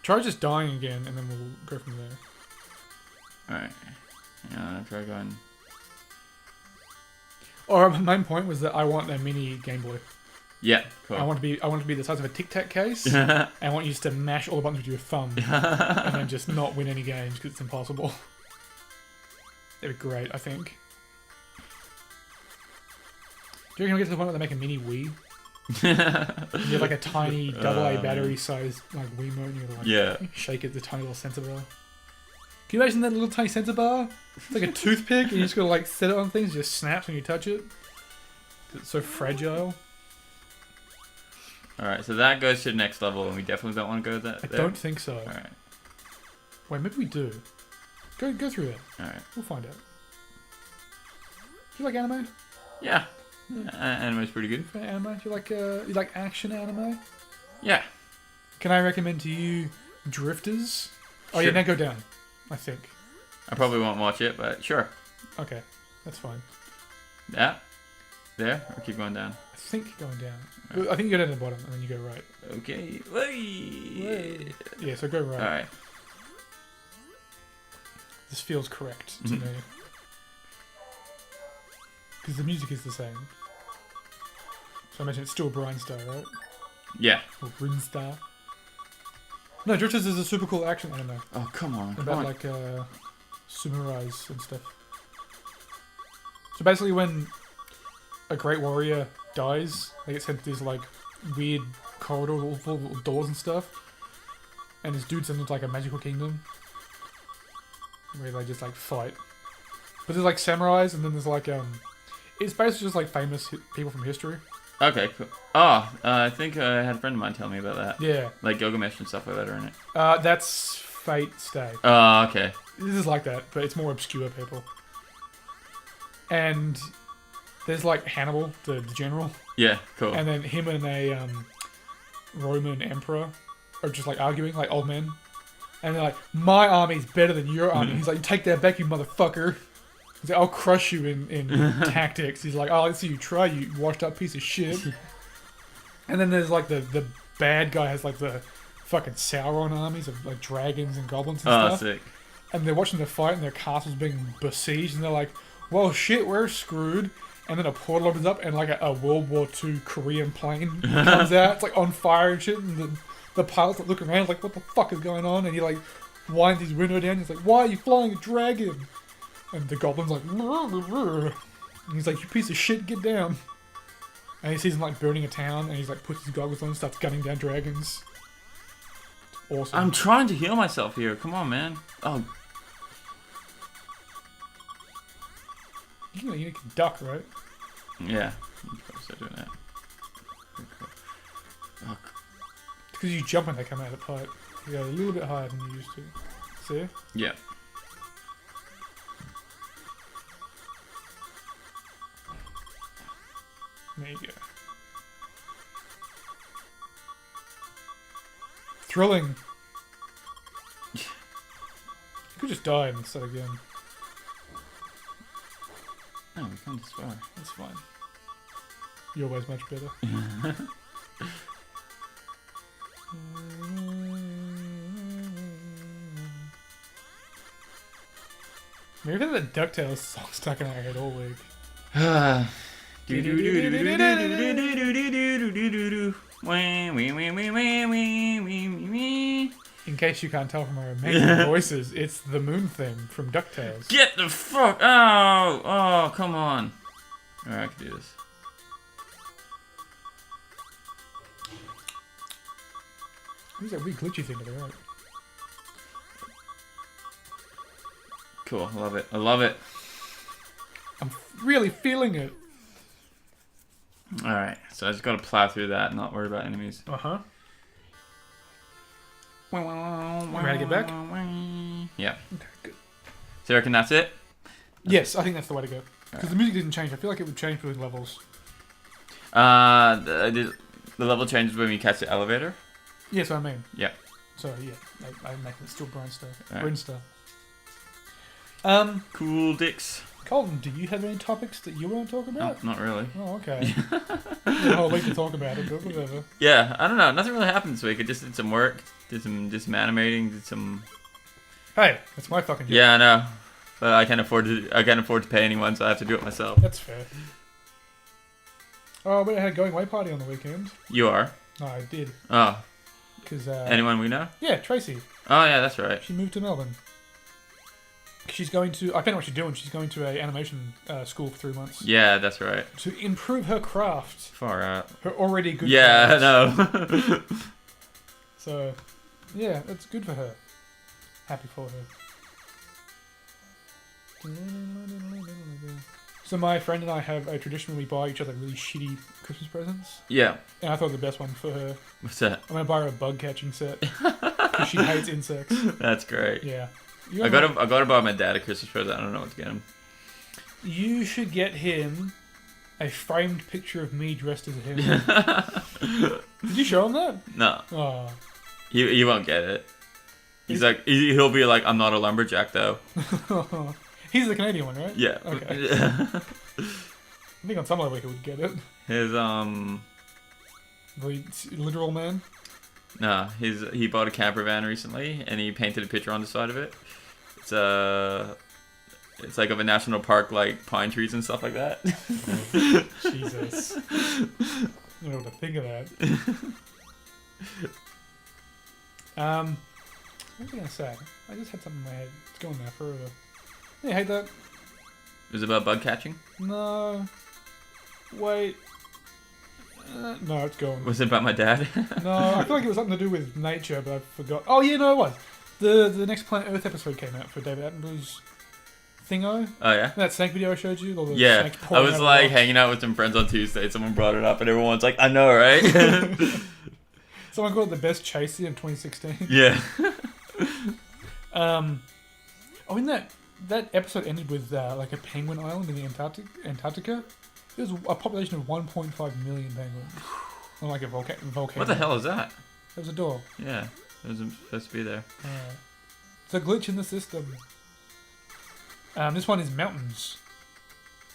Try just dying again, and then we'll go from there. Alright. Yeah, try going. Or my main point was that I want a mini Game Boy. Yeah, cool. I want to be the size of a Tic Tac case. And I want you just to mash all the buttons with your thumb, and then just not win any games because it's impossible. That'd be great, I think. Do you reckon we'll get to the point where they make a mini Wii? You have like a tiny AA battery sized like Wiimote, and you like shake it, the tiny little sensor bar. Can you imagine that little tiny sensor bar? It's like a toothpick, and you just gotta like set it on things, it just snaps when you touch it. It's so fragile. Alright, so that goes to the next level, and we definitely don't want to go there. I don't think so. Alright. Wait, maybe we do. Go through it. Alright. We'll find out. Do you like anime? Yeah. Anime's pretty good. For anime? Do you like action anime? Yeah. Can I recommend to you Drifters? Oh yeah, now go down. I think. I probably won't watch it, but sure. Okay, that's fine. Yeah. There? Or keep going down? I think going down. Right. I think you go down to the bottom and then you go right. Okay. Whee! Yeah, so go right. Alright. This feels correct to me. Because the music is the same. So I imagine it's still Brian Star, right? Yeah. Or Bryn Star. No, Drifters is a super cool action anime. Oh, come on. About like samurais and stuff. So basically when a great warrior dies, they get sent to these like weird corridors full of doors and stuff. And this dude sends them to like a magical kingdom. Where they just like fight. But there's like samurais and then there's like it's basically just like famous people from history. Okay, cool. Oh, I think I had a friend of mine tell me about that. Yeah. Like Gilgamesh and stuff like that are in it. That's Fate Stay. Oh, okay. This is like that, but it's more obscure people. And there's like Hannibal, the general. Yeah, cool. And then him and a Roman emperor are just like arguing, like old men. And they're like, my army's better than your army. He's like, take that back, you motherfucker. He's like, I'll crush you in tactics. He's like, oh, let's see you try, you washed up piece of shit. And then there's like the bad guy has like the fucking Sauron armies of like dragons and goblins and stuff. Sick. And they're watching the fight and their castle's being besieged and they're like, well shit, we're screwed. And then a portal opens up and like a World War II Korean plane comes out. It's like on fire and shit. And the pilots look around like, what the fuck is going on? And he like winds his window down. He's like, why are you flying a dragon? And the goblin's like, and he's like, you piece of shit, get down. And he sees him like burning a town, and he's like puts his goggles on and starts gunning down dragons. It's awesome. I'm trying to heal myself here. Come on, man. Oh. You can duck, right? Yeah. You probably start doing that. Cool. Oh. Because you jump when they come out of the pipe. You go a little bit higher than you used to. See? Yeah. There you go. Thrilling. You could just die and start again. No, we can't just fire. That's fine. Your way's much better. Maybe the DuckTales song stuck in our head all week. In case you can't tell from our amazing voices, it's the moon theme from DuckTales. Get the fuck out! Oh, come on. Alright, I can do this. Who's that weird glitchy thing to the right? Cool, I love it. I love it. I'm really feeling it. Alright, so I just gotta plow through that and not worry about enemies. Uh-huh. You ready to get back? Yeah. Okay, good. So you reckon that's it? Yes, I think that's the way to go. Because the music didn't change. I feel like it would change between levels. The level changes when we catch the elevator? Yes, what I mean. Yeah. So, yeah, I make it still Brian Star. Right. Bryn Star. Cool dicks. Colton, do you have any topics that you want to talk No, about? not really. Oh, okay. A whole week to talk about it, but whatever. Yeah, I don't know. Nothing really happened this week. I just did some work, did some animating, did some. Hey, that's my fucking job. Yeah, I know, but I can't afford to pay anyone, so I have to do it myself. That's fair. Oh, but I had a going away party on the weekend. You are? No, I did. Oh. Cause, anyone we know? Yeah, Tracy. Oh yeah, that's right. She moved to Melbourne. She's going to... I don't know what she's doing. She's going to a animation school for 3 months. Yeah, that's right. To improve her craft. Far out. Her already good Yeah, craft. I know. So, yeah, it's good for her. Happy for her. So my friend and I have a tradition where we buy each other really shitty Christmas presents. Yeah. And I thought the best one for her. What's that? I'm going to buy her a bug catching set. Because she hates insects. That's great. Yeah. I got to buy my dad a Christmas present. I don't know what to get him. You should get him a framed picture of me dressed as him. Did you show him that? No. Oh. He won't get it. He'll be like, I'm not a lumberjack though. He's the Canadian one, right? Yeah. Okay. I think on some level he would get it. His The literal man. No, he bought a camper van recently and he painted a picture on the side of it. It's like of a national park, like pine trees and stuff like that. Jesus. I don't know what to think of that. What was I gonna say? I just had something in my head. It's going there forever. Yeah, hate that. Is it about bug catching? No. Wait. No, it's gone. Was it about my dad? No, I feel like it was something to do with nature, but I forgot. Oh yeah, no, it was. The next Planet Earth episode came out for David Attenborough's thingo. Oh yeah. That snake video I showed you. All the Yeah, snake I pouring was out like of the hanging out with some friends on Tuesday. Someone brought it up, and everyone's like, "I know, right?" Someone called it the best chase scene in 2016. Yeah. Oh, in that episode ended with like a penguin island in the Antarctica. There's a population of 1.5 million penguins. On like a volcano. What the hell is that? There was a door. Yeah, it was supposed to be there. It's a glitch in the system. This one is mountains.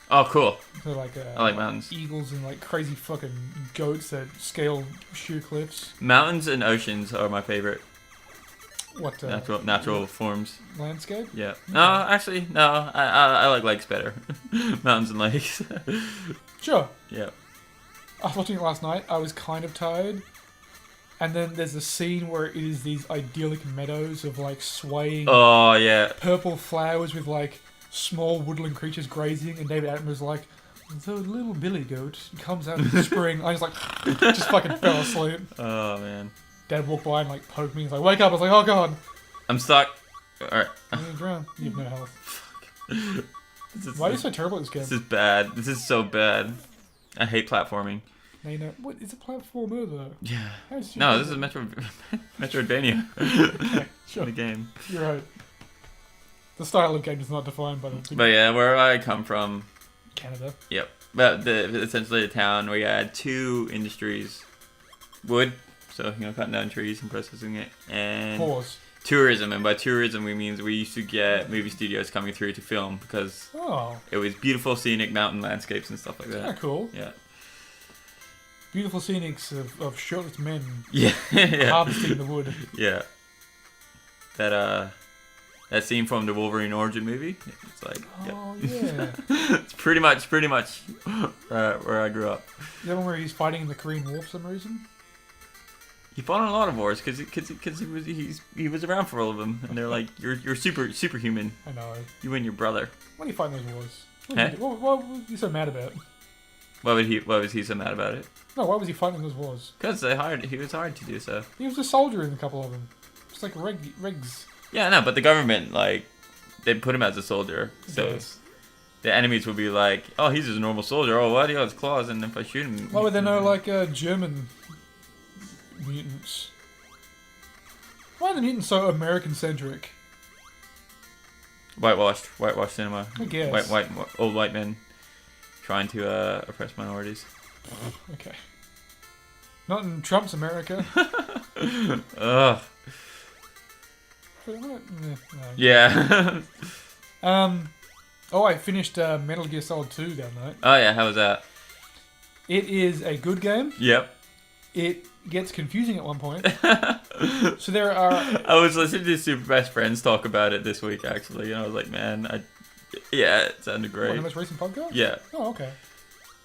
Oh, cool. So like I like mountains. Eagles and like crazy fucking goats that scale sheer cliffs. Mountains and oceans are my favorite What natural forms. landscape? Yeah. No, actually, no. I like lakes better. Mountains and lakes. Sure. Yeah. I was watching it last night. I was kind of tired. And then there's a scene where it is these idyllic meadows of like swaying Oh yeah. purple flowers with like small woodland creatures grazing, and David Attenborough's like, the little billy goat comes out in the spring. I was like, just fucking fell asleep. Oh man. Dad walked by and like poked me. He's like, wake up. I was like, oh god. I'm stuck. Alright. I'm gonna drown. You have no health. This Why are you so terrible at this game? This is bad. This is so bad. I hate platforming. Now you know, what is a platformer though? Yeah. How is No, this is Metroidvania. Okay, sure. The game. You're right. The style of game is not defined by the But yeah, where I come from. Canada. Yep. But essentially a town where you had two industries. Wood, so cutting down trees and processing it, and Pause. tourism. And by tourism we means we used to get movie studios coming through to film because it was beautiful scenic mountain landscapes and stuff like that. Yeah, cool. Yeah. Beautiful scenics of shirtless men Yeah. Yeah. harvesting the wood. Yeah. That scene from the Wolverine origin movie. It's like, Oh yeah. it's pretty much where I grew up. Is that one where he's fighting in the Korean War for some reason? He fought on a lot of wars because he was around for all of them, and they're like, you're superhuman. I know. You and your brother. Why do you fight in those wars? Huh? What was he so mad about? Why was he so mad about it? No, why was he fighting in those wars? Because he was hired to do so. He was a soldier in a couple of them. Just like regs. Yeah, no, but the government they put him as a soldier, so Yes. the enemies would be like, oh, he's just a normal soldier. Oh, why do you have his claws? And if I shoot him, Why would there no German mutants? Why are the mutants so American centric? whitewashed cinema. I guess. Old white men trying to oppress minorities. Okay. Not in Trump's America. Ugh. No. Yeah. Oh, I finished Metal Gear Solid 2 the other night. Oh yeah, how was that? It is a good game. Yep. It gets confusing at one point. So there are... I was listening to Super Best Friends talk about it this week, actually, and I was like, man, yeah, it sounded great. What, the most recent podcast? Yeah. Oh, okay.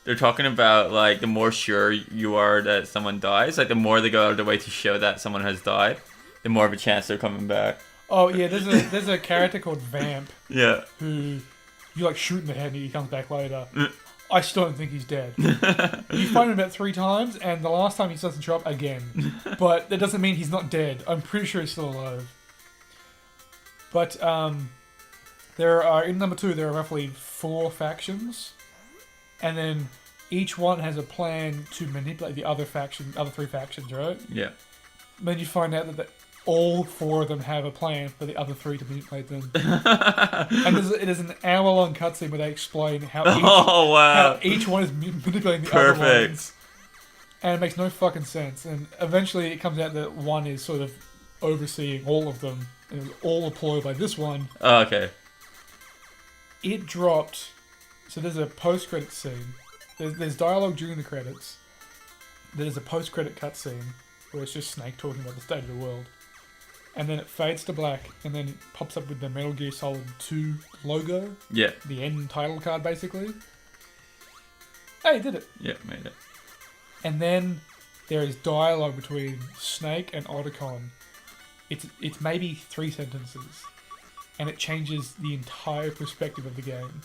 They're talking about, like, the more sure you are that someone dies, like, the more they go out of their way to show that someone has died, the more of a chance they're coming back. Oh, yeah, there's a character called Vamp Yeah. who you, like, shoot in the head and he comes back later. I still don't think he's dead. You find him about 3 times, and the last time he doesn't show up again. But that doesn't mean he's not dead. I'm pretty sure he's still alive. But, there are, in number 2, there are roughly 4 factions. And then each one has a plan to manipulate the other 3 factions, right? Yeah. Then you find out that all 4 of them have a plan for the other 3 to manipulate them. And it is an hour-long cutscene where they explain how each one is manipulating the other ones. And it makes no fucking sense. And eventually it comes out that one is sort of overseeing all of them. And all employed by this one. Oh, okay. It dropped... So there's a post-credit scene. There's dialogue during the credits. There's a post-credit cutscene where it's just Snake talking about the state of the world. And then it fades to black, and then it pops up with the Metal Gear Solid 2 logo. Yeah. The end title card, basically. Hey, did it. Yeah, made it. And then there is dialogue between Snake and Otacon. It's maybe 3 sentences. And it changes the entire perspective of the game.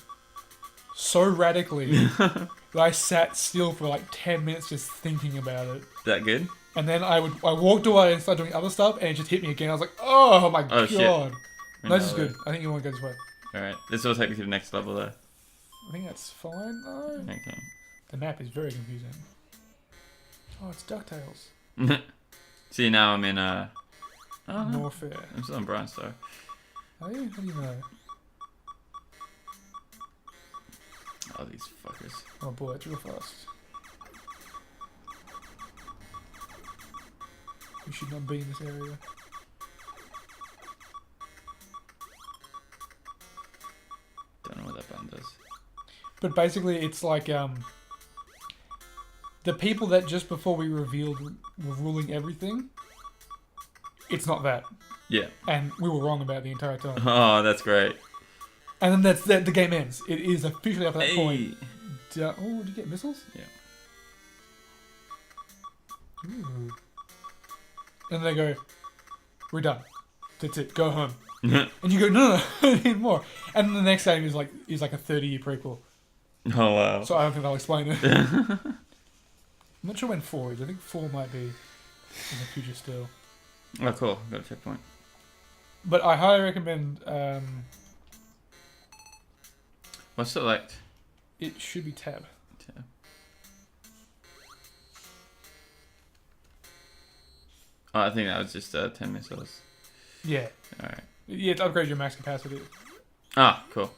So radically that I sat still for like 10 minutes just thinking about it. That good? And then I walked away and started doing other stuff, and it just hit me again. I was like, oh my god. Shit. No, this is good. I think you want to go this way. Alright, this will take me to the next level though. I think that's fine though. Okay. The map is very confusing. Oh, it's DuckTales. See, now I'm in Norfair. I'm still in Bronze Star. Are you? How do you know? Oh, these fuckers. Oh boy, it's real fast. You should not be in this area. Don't know what that button does. But basically, it's like the people that just before we revealed were ruling everything. It's not that, Yeah. and we were wrong about it the entire time. Oh, that's great. And then the game ends. It is officially up at that Hey. point. Oh, did you get missiles? Yeah. Ooh. And they go, we're done. That's it. Go home. And you go, no, I need more. And then the next game is like a 30-year prequel. Oh, wow. So I don't think they'll explain it. I'm not sure when 4 is. I think 4 might be in the future still. Oh, cool. Got a checkpoint. But I highly recommend. What's select? It should be tab. Yeah. Oh, I think that was just 10 missiles. Yeah. Alright. Yeah, to upgrade your max capacity. Ah, cool.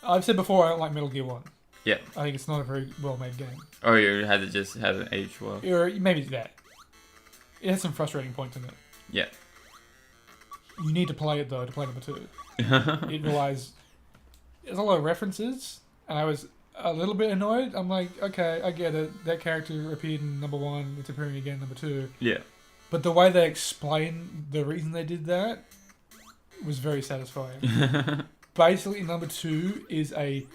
I've said before I don't like Metal Gear 1. Yeah. I think it's not a very well-made game. Or you had to just have an age well. Or maybe it's that. It has some frustrating points in it. Yeah. You need to play it, though, to play number 2. It relies... There's a lot of references, and I was a little bit annoyed. I'm like, okay, I get it. That character appeared in number 1. It's appearing again in number 2. Yeah. But the way they explain the reason they did that was very satisfying. Basically, number 2 is a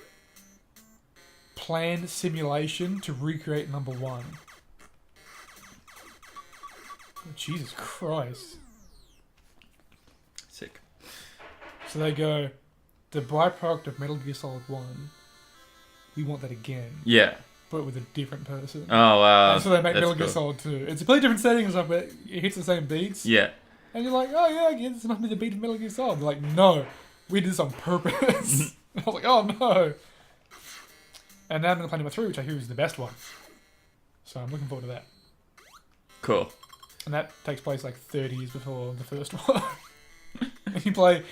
planned simulation to recreate number 1. Oh, Jesus Christ. Sick. So they go, the byproduct of Metal Gear Solid 1, we want that again. Yeah. But with a different person. Oh, wow. And so they make That's Metal Gear cool. Solid 2. It's a completely different setting and stuff, but it hits the same beats. Yeah. And you're like, oh yeah, I guess this must be the beat of Metal Gear Solid. They're like, no, we did this on purpose. I was like, oh no. And now I'm going to play number 3, which I hear is the best one. So I'm looking forward to that. Cool. And that takes place like 30 years before the first one. And you play...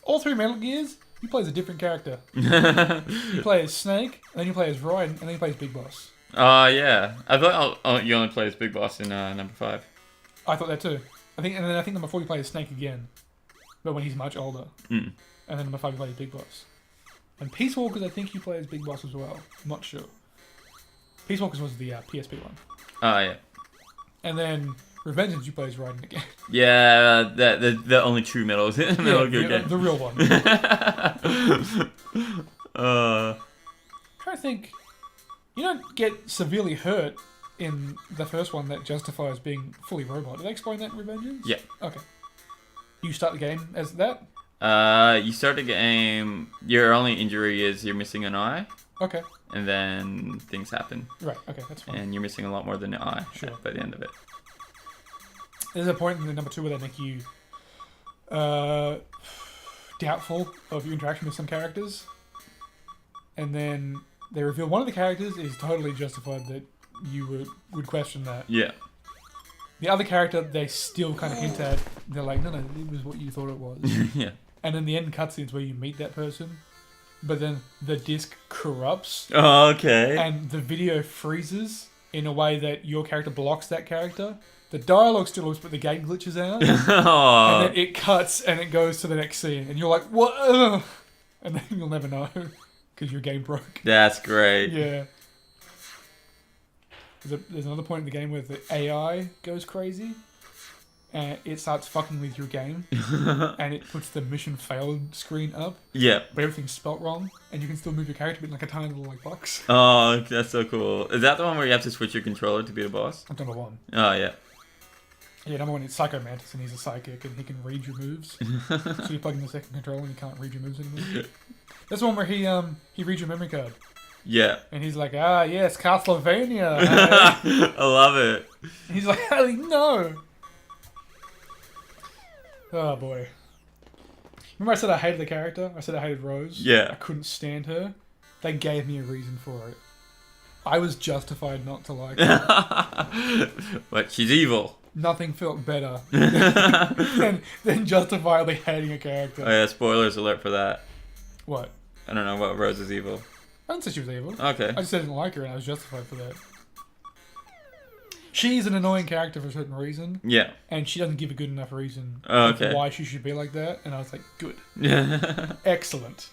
all 3 Metal Gears, you play as a different character. You play as Snake, and then you play as Raiden, and then you play as Big Boss. Yeah. I thought you only play as Big Boss in number 5. I thought that too. I think number 4 you play as Snake again. but when he's much older. Mm. And then number 5 you play as Big Boss. And Peace Walkers I think you play as Big Boss as well. I'm not sure. Peace Walkers was the PSP one. Oh yeah. And then Revengeance you play as Raiden again. Yeah, the only true Metal Gear game. The real one. uh. I'm trying to think. You don't get severely hurt in the first one that justifies being fully robot. Did they explain that in Revengeance? Yeah. Okay. You start the game as that? You start the game. Your only injury is you're missing an eye. Okay. And then things happen. Right. Okay, that's fine. And you're missing a lot more than an eye by the end of it. There's a point in the number 2 where they make you doubtful of your interaction with some characters, and then they reveal one of the characters is totally justified that you would question that. Yeah. The other character, they still kind of hint at. They're like, no, it was what you thought it was. Yeah. And then the end cutscenes where you meet that person, but then the disc corrupts. Oh, okay. And the video freezes in a way that your character blocks that character. The dialogue still looks, but the game glitches out. Oh. And then it cuts and it goes to the next scene. And you're like, what? Ugh. And then you'll never know because your game broke. That's great. Yeah. There's another point in the game where the AI goes crazy. And it starts fucking with your game. And it puts the mission failed screen up. Yeah. But everything's spelt wrong. And you can still move your character in like a tiny little like box. Oh, that's so cool. Is that the one where you have to switch your controller to be the boss? I've done a one. Oh, yeah. Yeah, number 1 is Psycho Mantis, and he's a psychic, and he can read your moves. So you plug in the second controller, and you can't read your moves anymore. That's the one where he reads your memory card. Yeah. And he's like, yes, Castlevania. I love it. And he's like, no. Oh, boy. Remember I said I hated the character? I said I hated Rose? Yeah. I couldn't stand her. They gave me a reason for it. I was justified not to like her. But she's evil. Nothing felt better than justifiably hating a character. Oh yeah, spoilers alert for that. What? I don't know what Rose is evil. I didn't say she was evil. Okay. I just said I didn't like her, and I was justified for that. She's an annoying character for a certain reason. Yeah. And she doesn't give a good enough reason Okay. why she should be like that. And I was like, good. Yeah. Excellent.